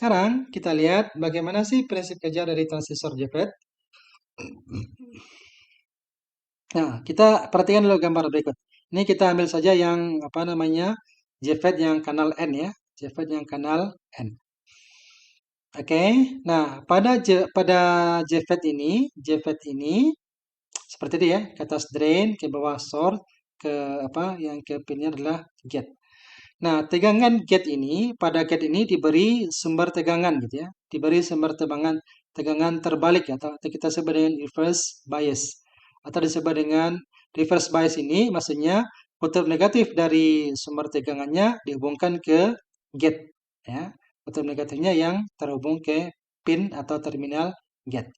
Sekarang kita lihat bagaimana sih prinsip kerja dari transistor JFET. Nah, kita perhatikan dulu gambar berikut. Ini kita ambil saja yang apa namanya JFET yang kanal N ya, JFET yang kanal N. Oke, nah pada JFET ini seperti itu ya, ke atas drain, ke bawah source, ke apa yang ke pinnya adalah gate. Nah, tegangan gate ini, pada gate ini diberi sumber tegangan gitu ya. Diberi sumber tegangan terbalik ya, atau kita sebut dengan reverse bias. Atau disebut dengan reverse bias ini maksudnya kutub negatif dari sumber tegangannya dihubungkan ke gate ya. Kutub negatifnya yang terhubung ke pin atau terminal gate.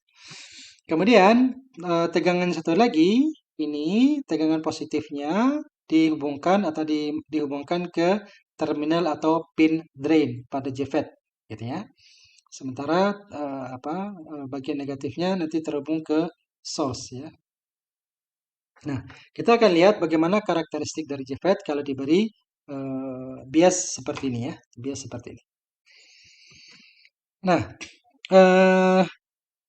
Kemudian tegangan satu lagi, ini tegangan positifnya dihubungkan atau dihubungkan ke terminal atau pin drain pada JFET, gitu ya. Sementara bagian negatifnya nanti terhubung ke source ya. Nah, kita akan lihat bagaimana karakteristik dari JFET kalau diberi bias seperti ini ya, bias seperti ini. Nah, eh,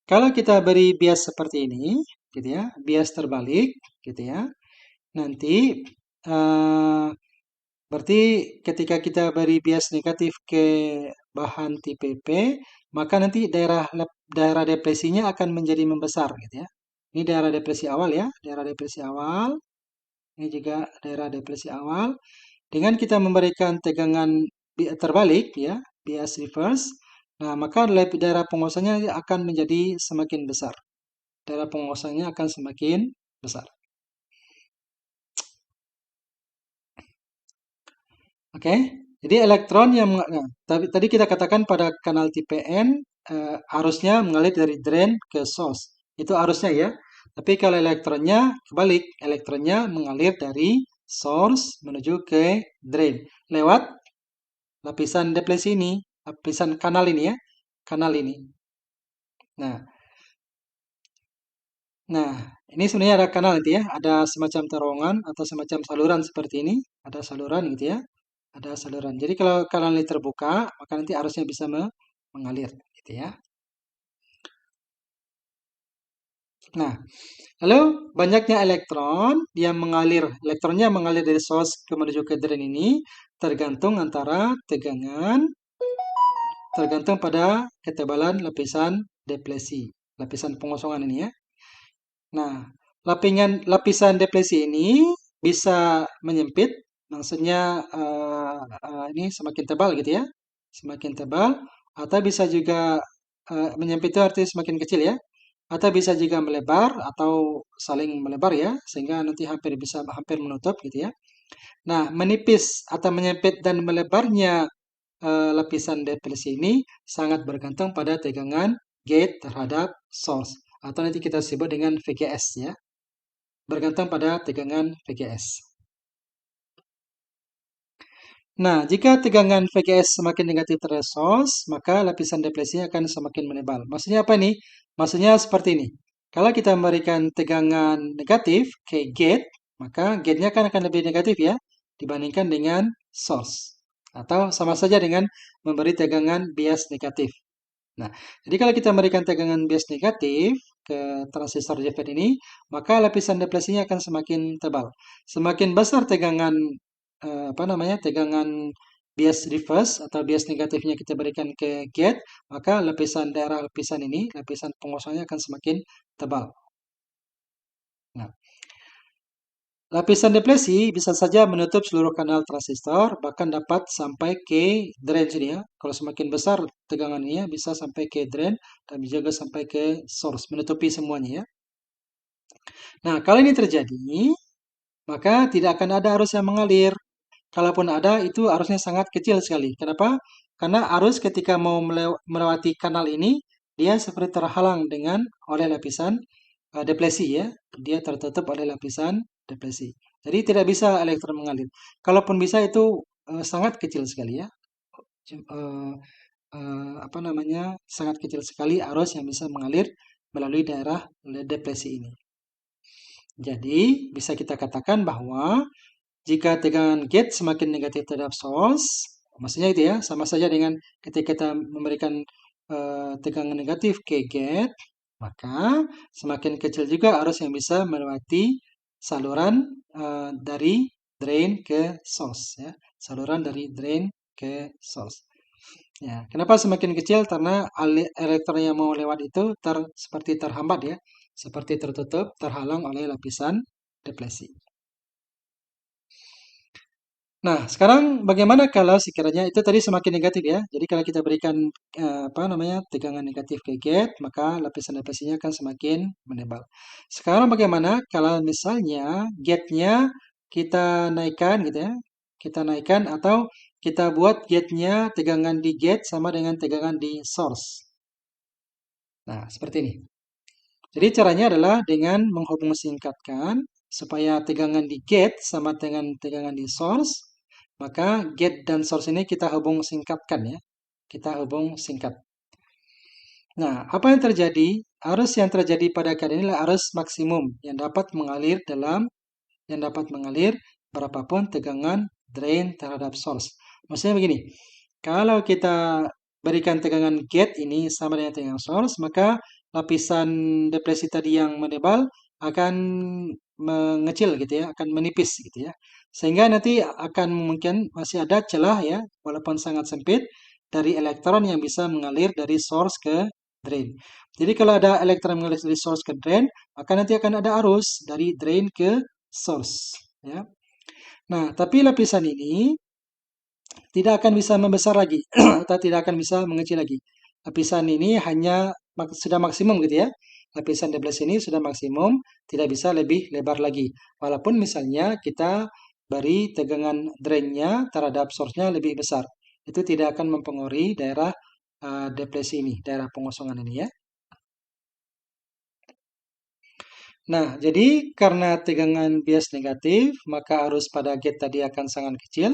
kalau kita beri bias seperti ini, gitu ya, bias terbalik, gitu ya, nanti berarti ketika kita beri bias negatif ke bahan tipe P, maka nanti daerah depresinya akan menjadi membesar, gitu ya. Ini daerah depresi awal ya, daerah depresi awal. Ini juga daerah depresi awal. Dengan kita memberikan tegangan terbalik ya, bias reverse, nah maka daerah pengosongannya akan menjadi semakin besar. Daerah pengosongannya akan semakin besar. Oke, jadi elektron yang tadi kita katakan pada kanal tipe N arusnya mengalir dari drain ke source. Itu arusnya ya. Tapi kalau elektronnya kebalik, elektronnya mengalir dari source menuju ke drain lewat lapisan depresi ini, lapisan kanal ini ya, kanal ini. Nah, nah ini sebenarnya ada kanal itu ya, ada semacam terowongan atau semacam saluran seperti ini, ada saluran gitu ya. Ada saluran. Jadi kalau kanal ini terbuka, maka nanti arusnya bisa mengalir, gitu ya. Nah, lalu banyaknya elektronnya mengalir dari source ke menuju ke drain ini tergantung pada ketebalan lapisan depresi, lapisan pengosongan ini ya. Nah, lapisan depresi ini bisa menyempit, maksudnya ini semakin tebal gitu ya, semakin tebal, atau bisa juga menyempit itu artinya semakin kecil ya, atau bisa juga melebar atau saling melebar ya, sehingga nanti hampir menutup gitu ya. Nah, menipis atau menyempit dan melebarnya lapisan depresi ini sangat bergantung pada tegangan gate terhadap source, atau nanti kita sebut dengan VGS ya, bergantung pada tegangan VGS. Nah, jika tegangan VGS semakin negatif terhadap source, maka lapisan depresinya akan semakin menebal. Maksudnya apa nih? Maksudnya seperti ini. Kalau kita memberikan tegangan negatif ke gate, maka gate-nya akan lebih negatif ya, dibandingkan dengan source. Atau sama saja dengan memberi tegangan bias negatif. Nah, jadi kalau kita memberikan tegangan bias negatif ke transistor JFET ini, maka lapisan depresinya akan semakin tebal. Semakin besar tegangan bias reverse atau bias negatifnya kita berikan ke gate, maka daerah lapisan ini, lapisan pengosongnya akan semakin tebal. Nah, lapisan depresi bisa saja menutup seluruh kanal transistor, bahkan dapat sampai ke drain sini ya. Kalau semakin besar tegangannya bisa sampai ke drain dan juga sampai ke source, menutupi semuanya ya. Nah, kalau ini terjadi, maka tidak akan ada arus yang mengalir. Kalaupun ada, itu arusnya sangat kecil sekali. Kenapa? Karena arus ketika mau melewati kanal ini, dia seperti terhalang oleh lapisan depresi ya. Dia tertutup oleh lapisan depresi. Jadi tidak bisa elektron mengalir. Kalaupun bisa itu sangat kecil sekali ya. Eh, sangat kecil sekali arus yang bisa mengalir melalui daerah depresi ini. Jadi bisa kita katakan bahwa jika tegangan gate semakin negatif terhadap source, Maksudnya itu ya, sama saja dengan ketika kita memberikan tegangan negatif ke gate, maka semakin kecil juga arus yang bisa melewati saluran dari drain ke source ya. Saluran dari drain ke source. Ya, kenapa semakin kecil? Karena elektron yang mau lewat itu seperti terhambat ya, seperti tertutup, terhalang oleh lapisan deplesi. Nah, sekarang bagaimana kalau sekiranya itu tadi semakin negatif ya. Jadi kalau kita berikan apa namanya tegangan negatif ke gate, maka lapisan depresinya akan semakin menebal. Sekarang bagaimana kalau misalnya gate-nya kita naikkan gitu ya. Kita naikkan atau kita buat gate-nya tegangan di gate sama dengan tegangan di source. Nah, seperti ini. Jadi caranya adalah dengan menghubung singkatkan supaya tegangan di gate sama dengan tegangan di source, maka gate dan source ini kita hubung singkatkan ya. Kita hubung singkat. Nah, apa yang terjadi? Arus yang terjadi pada keadaan ini adalah arus maksimum yang dapat mengalir berapapun tegangan drain terhadap source. Maksudnya begini, kalau kita berikan tegangan gate ini sama dengan tegangan source, maka lapisan depresi tadi yang menebal akan mengecil gitu ya, akan menipis gitu ya. Sehingga nanti akan mungkin masih ada celah ya, walaupun sangat sempit, dari elektron yang bisa mengalir dari source ke drain. Jadi kalau ada elektron mengalir dari source ke drain, maka nanti akan ada arus dari drain ke source ya. Nah, tapi lapisan ini tidak akan bisa membesar lagi atau tidak akan bisa mengecil lagi. Lapisan ini sudah maksimum gitu ya. Lapisan debless ini sudah maksimum, tidak bisa lebih lebar lagi. Walaupun misalnya kita beri tegangan drainnya terhadap source-nya lebih besar. Itu tidak akan mempengaruhi daerah depresi ini, daerah pengosongan ini ya. Nah, jadi karena tegangan bias negatif, maka arus pada gate tadi akan sangat kecil.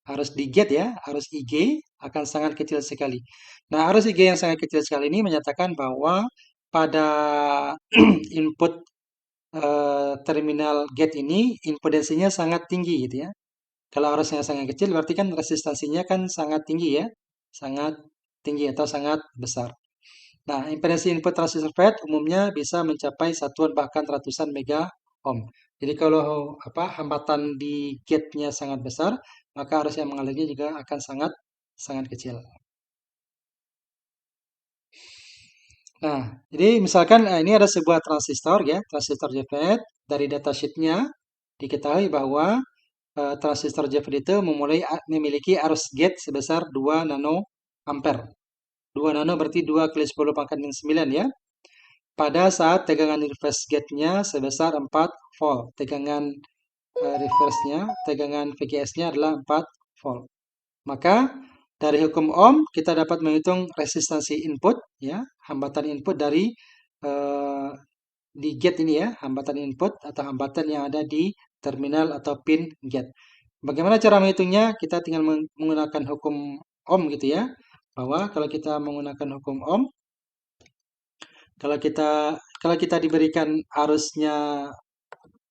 Arus di gate ya, arus IG akan sangat kecil sekali. Nah, arus IG yang sangat kecil sekali ini menyatakan bahwa pada input terminal gate ini impedansinya sangat tinggi gitu ya. Kalau arusnya sangat kecil berarti kan resistansinya kan sangat tinggi ya. Sangat tinggi atau sangat besar. Nah, impedansi input transistor FET umumnya bisa mencapai satuan bahkan ratusan mega ohm. Jadi kalau hambatan di gate-nya sangat besar, maka arus yang mengalirnya juga akan sangat sangat kecil. Nah, jadi misalkan ini ada sebuah transistor ya, transistor JFET. Dari datasheet-nya diketahui bahwa transistor JFET itu memiliki arus gate sebesar 2 nano ampere. 2 nano berarti 2 kali 10 pangkat min 9 ya. Pada saat tegangan reverse gate-nya sebesar 4 volt. Tegangan reverse-nya, tegangan VGS-nya adalah 4 volt. Maka dari hukum Ohm kita dapat menghitung resistansi input ya, hambatan input dari di gate ini ya, hambatan input atau hambatan yang ada di terminal atau pin gate. Bagaimana cara menghitungnya? Kita tinggal menggunakan hukum Ohm gitu ya. Bahwa kalau kita menggunakan hukum Ohm, kalau kita diberikan arusnya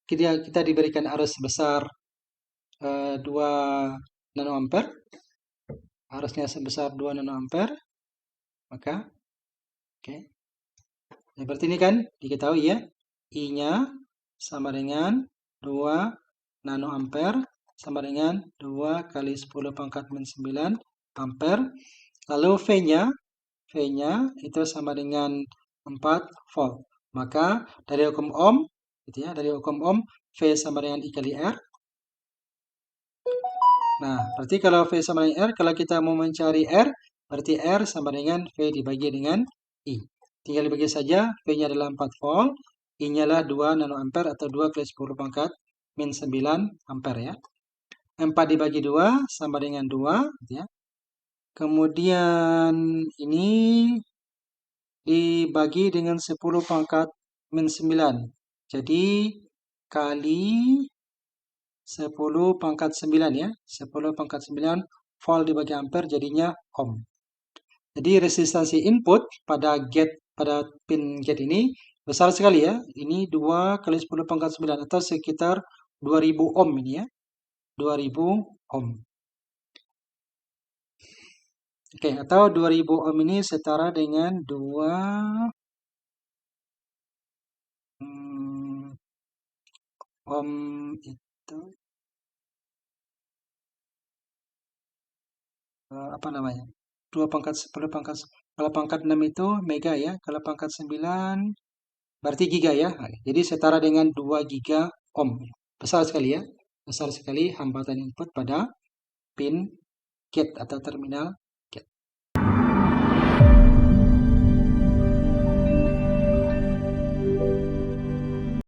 kita diberikan arus sebesar 2 nanoampere, arusnya sebesar 2 nanoampere, maka oke. Ya, berarti ini kan diketahui ya, I-nya sama dengan 2 nanoampere sama dengan 2 kali 10 pangkat min 9 ampere. Lalu V-nya itu sama dengan 4 volt. Maka dari hukum Ohm, gitu ya, dari hukum Ohm V sama dengan I kali R. Nah, berarti kalau V sama dengan R, kalau kita mau mencari R, berarti R sama dengan V dibagi dengan I. Tinggal dibagi saja, V-nya adalah 4 volt, I-nya adalah 2 nanoampere atau 2 kali 10 pangkat min 9 ampere ya. 4 dibagi 2 sama dengan 2, gitu ya. Kemudian ini dibagi dengan 10 pangkat min 9. Jadi kali 10 pangkat 9 ya. 10 pangkat 9 volt dibagi ampere jadinya ohm. Jadi resistansi input pada pin gate ini besar sekali ya. Ini 2 kali 10 pangkat 9 atau sekitar 2000 ohm ini ya. 2000 ohm. Oke, atau 2000 ohm ini setara dengan 2 hmm, ohm itu apa namanya? 2 pangkat 10 pangkat kalau pangkat 6 itu mega ya, kalau pangkat 9 berarti giga ya. Nah, jadi setara dengan 2 giga ohm. Besar sekali ya. Besar sekali hambatan input pada pin gate atau terminal